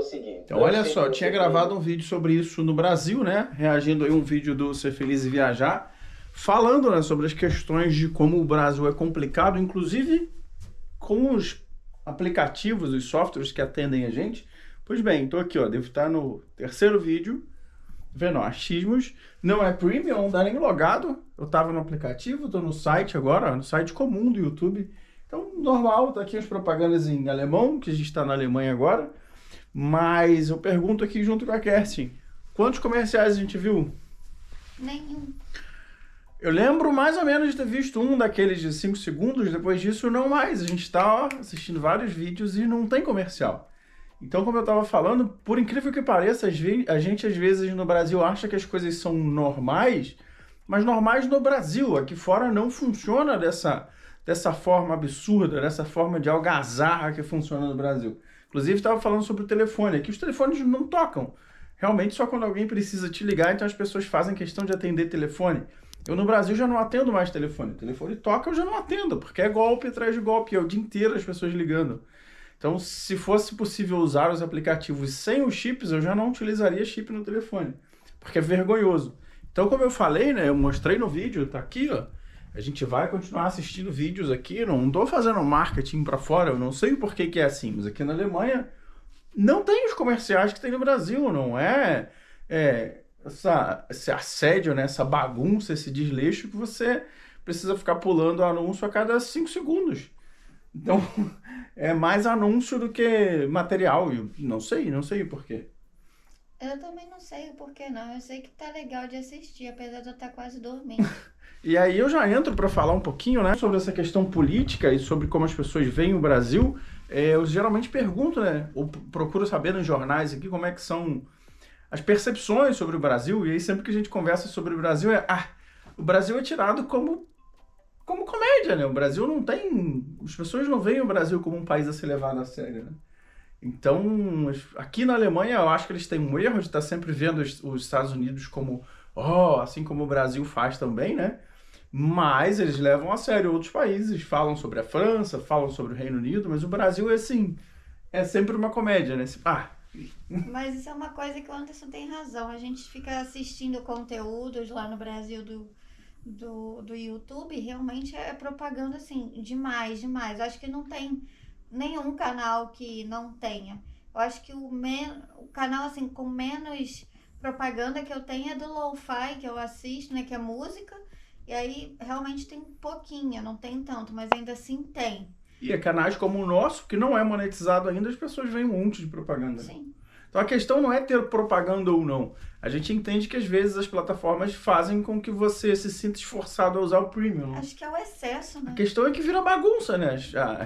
seguir. Então, olha só, eu tinha gravado um vídeo sobre isso no Brasil, né? Reagindo aí a um vídeo do Ser Feliz e Viajar, falando, né, sobre as questões de como o Brasil é complicado, inclusive com os aplicativos, os softwares que atendem a gente. Pois bem, tô aqui, ó, devo estar no terceiro vídeo, vendo, ó, achismos, não é premium, não dá nem logado, eu tava no aplicativo, tô no site agora, ó, no site comum do YouTube, então normal, tá aqui as propagandas em alemão, que a gente tá na Alemanha agora, mas eu pergunto aqui junto com a Kerstin, quantos comerciais a gente viu? Nenhum. Eu lembro mais ou menos de ter visto um daqueles de 5 segundos, depois disso não mais. A gente tá, ó, assistindo vários vídeos e não tem comercial. Então, como eu tava falando, por incrível que pareça, a gente às vezes no Brasil acha que as coisas são normais, mas normais no Brasil. Aqui fora não funciona dessa forma absurda, dessa forma de algazarra que funciona no Brasil. Inclusive, estava falando sobre o telefone. Aqui os telefones não tocam. Realmente só quando alguém precisa te ligar, então as pessoas fazem questão de atender telefone. Eu no Brasil já não atendo mais telefone. O telefone toca, eu já não atendo, porque é golpe atrás de golpe. É o dia inteiro as pessoas ligando. Então, se fosse possível usar os aplicativos sem os chips, eu já não utilizaria chip no telefone, porque é vergonhoso. Então, como eu falei, né, eu mostrei no vídeo, tá aqui, ó. A gente vai continuar assistindo vídeos aqui, não tô fazendo marketing para fora, eu não sei o porquê que é assim, mas aqui na Alemanha não tem os comerciais que tem no Brasil, não é, esse assédio, né, essa bagunça, esse desleixo que você precisa ficar pulando anúncio a cada 5 segundos. Então, é mais anúncio do que material. Eu não sei o porquê. Eu também não sei o porquê não. Eu sei que tá legal de assistir, apesar de eu estar quase dormindo. E aí eu já entro para falar um pouquinho, né, sobre essa questão política e sobre como as pessoas veem o Brasil. Eu geralmente pergunto, né, ou procuro saber nos jornais aqui como é que são as percepções sobre o Brasil. E aí sempre que a gente conversa sobre o Brasil o Brasil é tirado como comédia, né? O Brasil não tem... As pessoas não veem o Brasil como um país a ser levado a sério, né? Então, aqui na Alemanha, eu acho que eles têm um erro de estar sempre vendo os Estados Unidos como... assim como o Brasil faz também, né? Mas eles levam a sério outros países, falam sobre a França, falam sobre o Reino Unido, mas o Brasil é assim, é sempre uma comédia, né? Mas isso é uma coisa que o Anderson tem razão. A gente fica assistindo conteúdos lá no Brasil do YouTube, realmente é propaganda assim, demais. Eu acho que não tem nenhum canal que não tenha. Eu acho que o canal assim com menos propaganda que eu tenho é do Lo-Fi, que eu assisto, né, que é música, e aí realmente tem pouquinho, não tem tanto, mas ainda assim tem. E canais como o nosso, que não é monetizado ainda, as pessoas veem um monte de propaganda. Sim. Então a questão não é ter propaganda ou não. A gente entende que às vezes as plataformas fazem com que você se sinta esforçado a usar o premium. Né? Acho que é o excesso, né? A questão é que vira bagunça, né?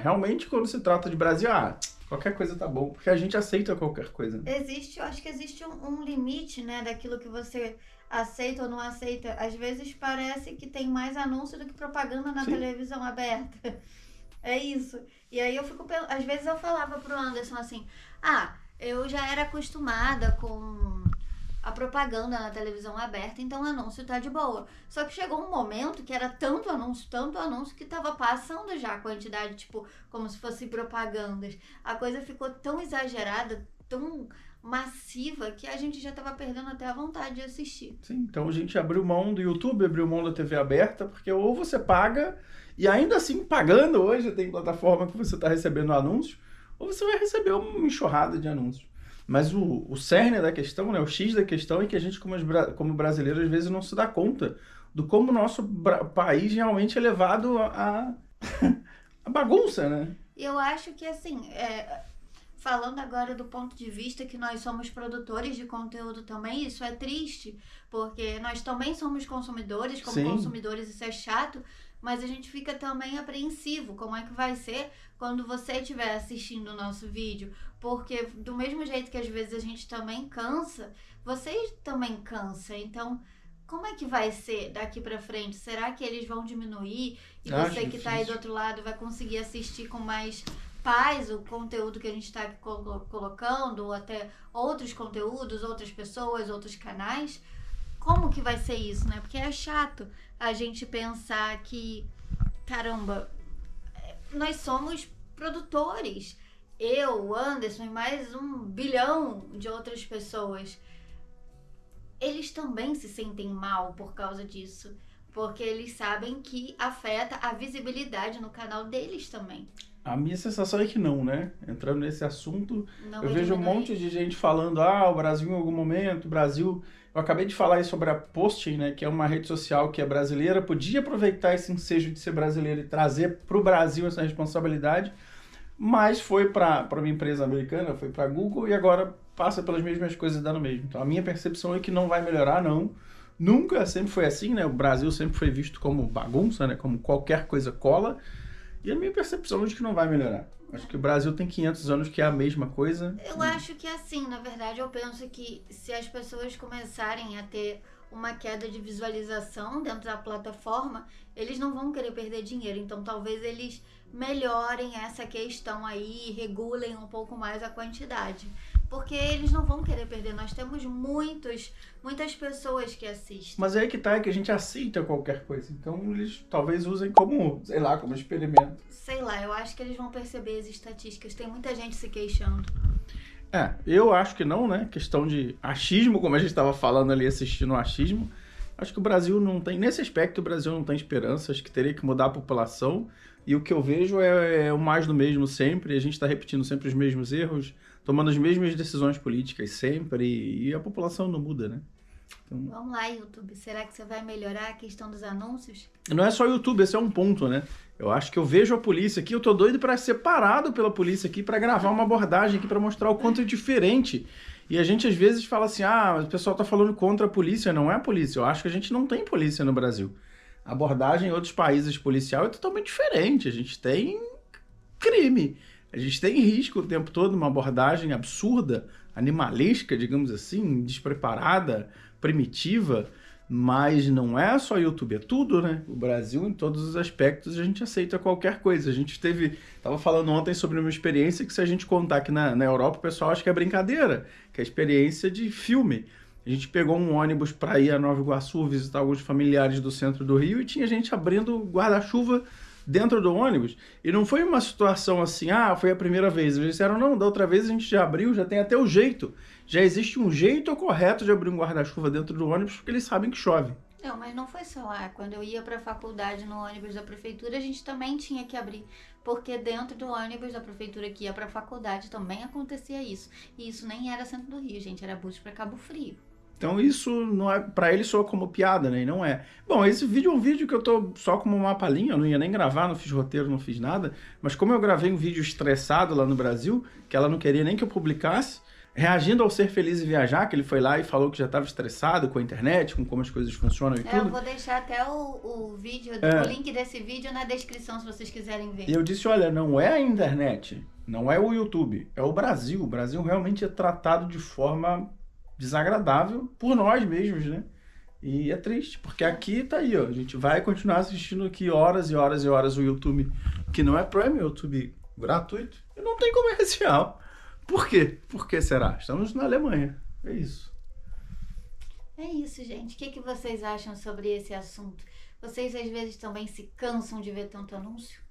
Realmente, quando se trata de Brasil, qualquer coisa tá bom, porque a gente aceita qualquer coisa. Né? Eu acho que existe um limite, né, daquilo que você aceita ou não aceita. Às vezes parece que tem mais anúncio do que propaganda na televisão aberta. É isso. E aí eu fico... Às vezes eu falava pro Anderson assim, eu já era acostumada com a propaganda na televisão aberta, então o anúncio tá de boa. Só que chegou um momento que era tanto anúncio, que tava passando já a quantidade, tipo, como se fosse propagandas. A coisa ficou tão exagerada, tão massiva, que a gente já tava perdendo até a vontade de assistir. Sim, então a gente abriu mão do YouTube, abriu mão da TV aberta, porque ou você paga, e ainda assim, pagando hoje, tem plataforma que você tá recebendo anúncio, ou você vai receber uma enxurrada de anúncios. Mas o cerne da questão, né, o X da questão é que a gente, como brasileiro, às vezes não se dá conta do como o nosso país realmente é levado a bagunça, né? Eu acho que, assim, falando agora do ponto de vista que nós somos produtores de conteúdo também, isso é triste, porque nós também somos consumidores, como consumidores isso é chato, mas a gente fica também apreensivo, como é que vai ser quando você estiver assistindo o nosso vídeo, porque do mesmo jeito que às vezes a gente também cansa, vocês também cansam, então como é que vai ser daqui pra frente? Será que eles vão diminuir e você que tá aí do outro lado vai conseguir assistir com mais paz o conteúdo que a gente está aqui colocando, ou até outros conteúdos, outras pessoas, outros canais? Como que vai ser isso, né? Porque é chato a gente pensar que, caramba, nós somos produtores eu, o Anderson e mais 1 bilhão de outras pessoas, eles também se sentem mal por causa disso. Porque eles sabem que afeta a visibilidade no canal deles também. A minha sensação é que não, né? Entrando nesse assunto, Não eu vai vejo um diminuir. monte de gente falando, o Brasil em algum momento, o Brasil... Eu acabei de falar aí sobre a Posting, né? Que é uma rede social que é brasileira, podia aproveitar esse ensejo de ser brasileiro e trazer para o Brasil essa responsabilidade, mas foi para uma empresa americana, foi para a Google e agora passa pelas mesmas coisas e dá no mesmo. Então a minha percepção é que não vai melhorar, não. Nunca, sempre foi assim, né? O Brasil sempre foi visto como bagunça, né? Como qualquer coisa cola. E a minha percepção é de que não vai melhorar. Acho que o Brasil tem 500 anos que é a mesma coisa. Eu acho que assim, na verdade, eu penso que se as pessoas começarem a ter uma queda de visualização dentro da plataforma, eles não vão querer perder dinheiro. Então, talvez eles melhorem essa questão aí, regulem um pouco mais a quantidade. Porque eles não vão querer perder. Nós temos muitas pessoas que assistem. Mas aí que tá, é que a gente aceita qualquer coisa. Então, eles talvez usem como, sei lá, como experimento. Sei lá, eu acho que eles vão perceber as estatísticas. Tem muita gente se queixando. Eu acho que não, né? Questão de achismo, como a gente estava falando ali, assistindo o achismo. Acho que o Brasil não tem, nesse aspecto, o Brasil não tem esperança. Acho que teria que mudar a população. E o que eu vejo é o mais do mesmo sempre. A gente está repetindo sempre os mesmos erros, tomando as mesmas decisões políticas sempre. E a população não muda, né? Então, Vamos lá, YouTube. Será que você vai melhorar a questão dos anúncios? não é só YouTube, esse é um ponto, né? Eu acho que eu vejo a polícia aqui, eu tô doido para ser parado pela polícia aqui para gravar uma abordagem aqui para mostrar o quanto é diferente. E a gente às vezes fala assim, mas o pessoal tá falando contra a polícia, não é a polícia. Eu acho que a gente não tem polícia no Brasil. A abordagem em outros países policial é totalmente diferente. A gente tem crime, a gente tem risco o tempo todo, uma abordagem absurda, animalesca, digamos assim, despreparada, primitiva. Mas não é só YouTube, é tudo, né? O Brasil, em todos os aspectos, a gente aceita qualquer coisa. A gente tava falando ontem sobre uma experiência que se a gente contar aqui na Europa, o pessoal acha que é brincadeira, que é a experiência de filme. A gente pegou um ônibus para ir a Nova Iguaçu, visitar alguns familiares do centro do Rio, e tinha gente abrindo guarda-chuva dentro do ônibus. E não foi uma situação assim, foi a primeira vez. Eles disseram, não, da outra vez a gente já abriu, já tem até o jeito. Já existe um jeito correto de abrir um guarda-chuva dentro do ônibus, porque eles sabem que chove. Não, mas não foi só lá. Quando eu ia pra faculdade no ônibus da prefeitura, a gente também tinha que abrir. Porque dentro do ônibus da prefeitura que ia pra faculdade também acontecia isso. E isso nem era centro do Rio, gente. Era Búzios pra Cabo Frio. Então isso não é, para ele soa como piada, né? E não é. Bom, esse vídeo é um vídeo que eu tô só como uma palhinha, eu não ia nem gravar, não fiz roteiro, não fiz nada. Mas como eu gravei um vídeo estressado lá no Brasil, que ela não queria nem que eu publicasse, reagindo ao Ser Feliz e Viajar, que ele foi lá e falou que já estava estressado com a internet, com como as coisas funcionam e tudo. Eu vou deixar até o vídeo, o link desse vídeo na descrição, se vocês quiserem ver. E eu disse, olha, não é a internet, não é o YouTube, é o Brasil. O Brasil realmente é tratado de forma desagradável por nós mesmos, né? E é triste, porque aqui tá aí, ó, a gente vai continuar assistindo aqui horas e horas e horas o YouTube, que não é Prime, é YouTube gratuito, e não tem comercial. Por quê? Por que será? Estamos na Alemanha. É isso. É isso, gente. O que vocês acham sobre esse assunto? Vocês às vezes também se cansam de ver tanto anúncio?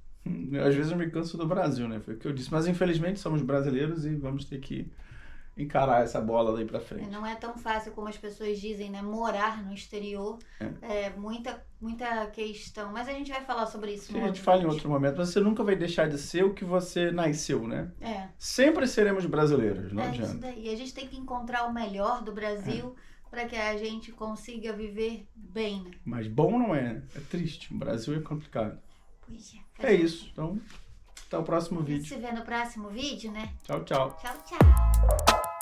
Às vezes eu me canso do Brasil, né? Foi o que eu disse. Mas infelizmente somos brasileiros e vamos ter que encarar essa bola daí pra frente. Não é tão fácil como as pessoas dizem, né? Morar no exterior é muita questão. Mas a gente vai falar sobre isso no A gente fala em outro momento, mas você nunca vai deixar de ser o que você nasceu, né? Sempre seremos brasileiros, não adianta. Isso daí. A gente tem que encontrar o melhor do Brasil para que a gente consiga viver bem, né? Mas bom não é, né? É triste. O Brasil é complicado. Pois é isso. Então, até o próximo vídeo. Se vê no próximo vídeo, né? Tchau, tchau. Tchau, tchau.